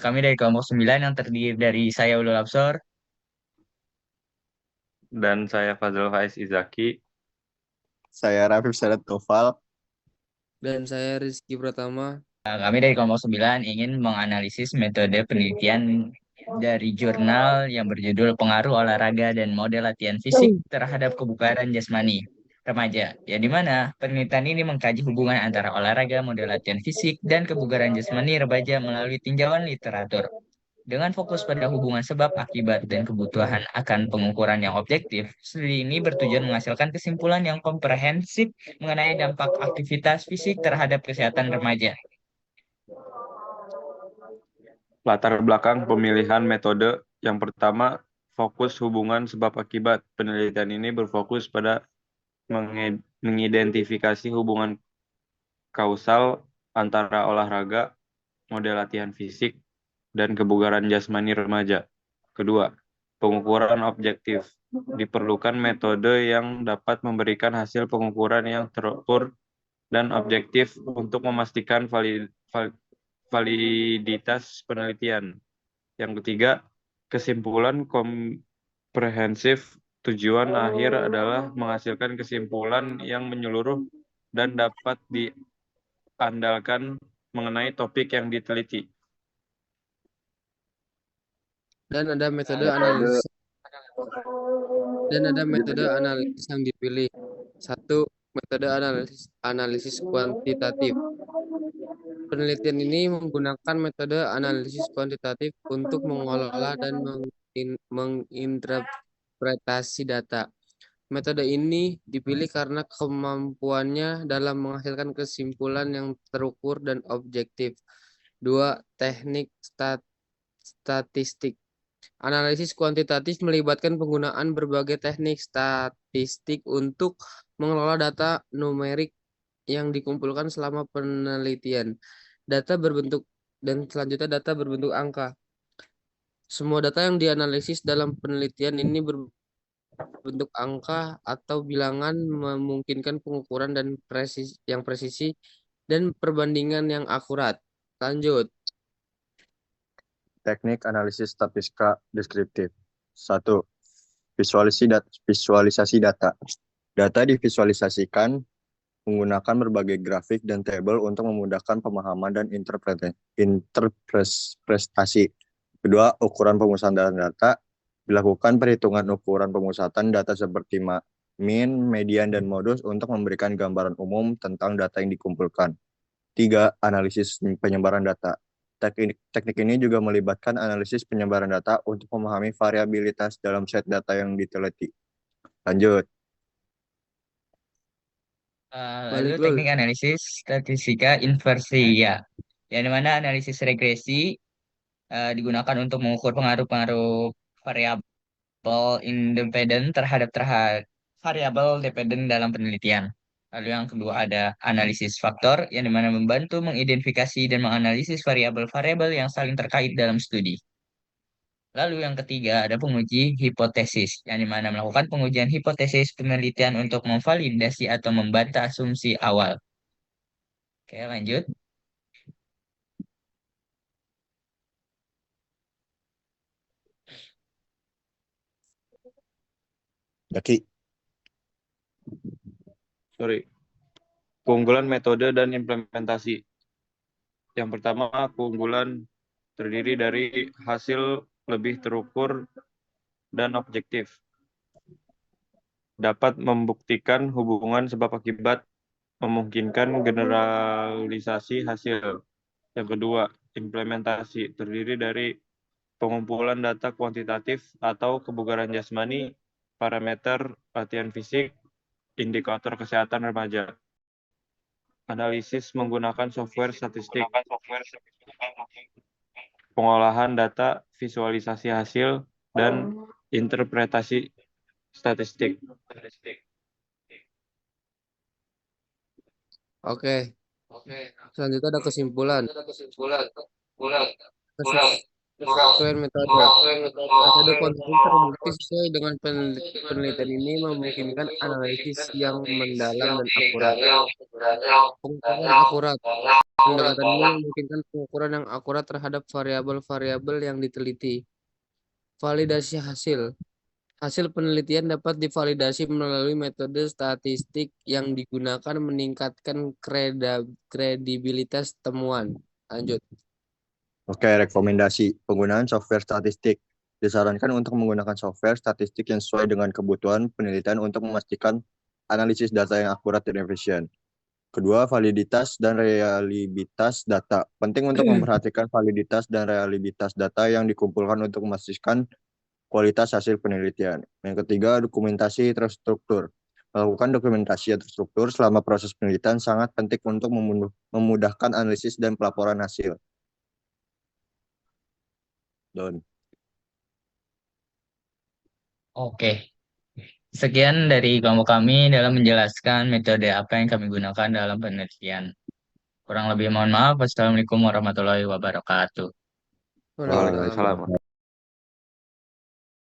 Kami dari kelompok 9 yang terdiri dari saya Ulul Absor. Dan saya Fazil Faiz Izaki. Saya Rafif Sadat Toval. Dan saya Rizky Pratama. Kami dari kelompok 9 ingin menganalisis metode penelitian dari jurnal yang berjudul Pengaruh Olahraga dan Model Latihan Fisik terhadap Kebugaran Jasmani Remaja. Ya, di mana penelitian ini mengkaji hubungan antara olahraga, model latihan fisik, dan kebugaran jasmani remaja melalui tinjauan literatur. Dengan fokus pada hubungan sebab, akibat, dan kebutuhan akan pengukuran yang objektif, studi ini bertujuan menghasilkan kesimpulan yang komprehensif mengenai dampak aktivitas fisik terhadap kesehatan remaja. Latar belakang pemilihan metode yang pertama, fokus hubungan sebab akibat. Penelitian ini berfokus pada mengidentifikasi hubungan kausal antara olahraga, model latihan fisik, dan kebugaran jasmani remaja. Kedua, pengukuran objektif. Diperlukan metode yang dapat memberikan hasil pengukuran yang terukur dan objektif untuk memastikan validitas penelitian. Yang ketiga, kesimpulan komprehensif. Tujuan akhir adalah menghasilkan kesimpulan yang menyeluruh dan dapat diandalkan mengenai topik yang diteliti. Dan ada metode analisis yang dipilih. Satu, metode analisis kuantitatif. Penelitian ini menggunakan metode analisis kuantitatif untuk mengelola dan menginterpretasi data. Metode ini dipilih karena kemampuannya dalam menghasilkan kesimpulan yang terukur dan objektif. Dua, teknik statistik. Analisis kuantitatif melibatkan penggunaan berbagai teknik statistik untuk mengelola data numerik yang dikumpulkan selama penelitian. Selanjutnya data berbentuk angka. Semua data yang dianalisis dalam penelitian ini berbentuk angka atau bilangan, memungkinkan pengukuran yang presisi dan perbandingan yang akurat. Lanjut. Teknik analisis statistika deskriptif. 1. Visualisasi data. Data divisualisasikan menggunakan berbagai grafik dan tabel untuk memudahkan pemahaman dan interpretasi. Kedua, ukuran pemusatan data. Dilakukan perhitungan ukuran pemusatan data seperti min, median, dan modus untuk memberikan gambaran umum tentang data yang dikumpulkan. Tiga, analisis penyebaran data. Teknik ini juga melibatkan analisis penyebaran data untuk memahami variabilitas dalam set data yang diteliti. Lanjut. Lalu Balik, Lul. teknik analisis statistika inversi, ya, yang dimana analisis regresi digunakan untuk mengukur pengaruh-pengaruh variabel independen terhadap variabel dependen dalam penelitian. Lalu yang kedua ada analisis faktor, yang dimana membantu mengidentifikasi dan menganalisis variabel-variabel yang saling terkait dalam studi. Lalu yang ketiga ada penguji hipotesis, yang dimana melakukan pengujian hipotesis penelitian untuk memvalidasi atau membantah asumsi awal. Oke, lanjut. Jaki. Keunggulan metode dan implementasi. Yang pertama, keunggulan terdiri dari hasil lebih terukur dan objektif. Dapat membuktikan hubungan sebab akibat, memungkinkan generalisasi hasil. Yang kedua, implementasi terdiri dari pengumpulan data kuantitatif atau kebugaran jasmani, parameter latihan fisik, indikator kesehatan remaja. Analisis menggunakan software statistik, pengolahan data, visualisasi hasil, dan interpretasi statistik. Oke. Selanjutnya ada kesimpulan. Penyesuaian metode. Metode kontrol terbukti sesuai dengan penelitian ini memungkinkan analisis yang mendalam dan akurat. Pengukuran akurat. Pendekatan ini memungkinkan pengukuran yang akurat terhadap variabel-variabel yang diteliti. Validasi hasil. Hasil penelitian dapat divalidasi melalui metode statistik yang digunakan meningkatkan kredibilitas temuan. Lanjut. Oke, rekomendasi penggunaan software statistik. Disarankan untuk menggunakan software statistik yang sesuai dengan kebutuhan penelitian untuk memastikan analisis data yang akurat dan efisien. Kedua, validitas dan reliabilitas data. Penting untuk memperhatikan validitas dan reliabilitas data yang dikumpulkan untuk memastikan kualitas hasil penelitian. Yang ketiga, dokumentasi terstruktur. Melakukan dokumentasi yang terstruktur selama proses penelitian sangat penting untuk memudahkan analisis dan pelaporan hasil. Don. Oke, sekian dari kelompok kami dalam menjelaskan metode apa yang kami gunakan dalam penelitian. Kurang lebih mohon maaf. Wassalamualaikum warahmatullahi wabarakatuh. Waalaikumsalam. Waalaikumsalam.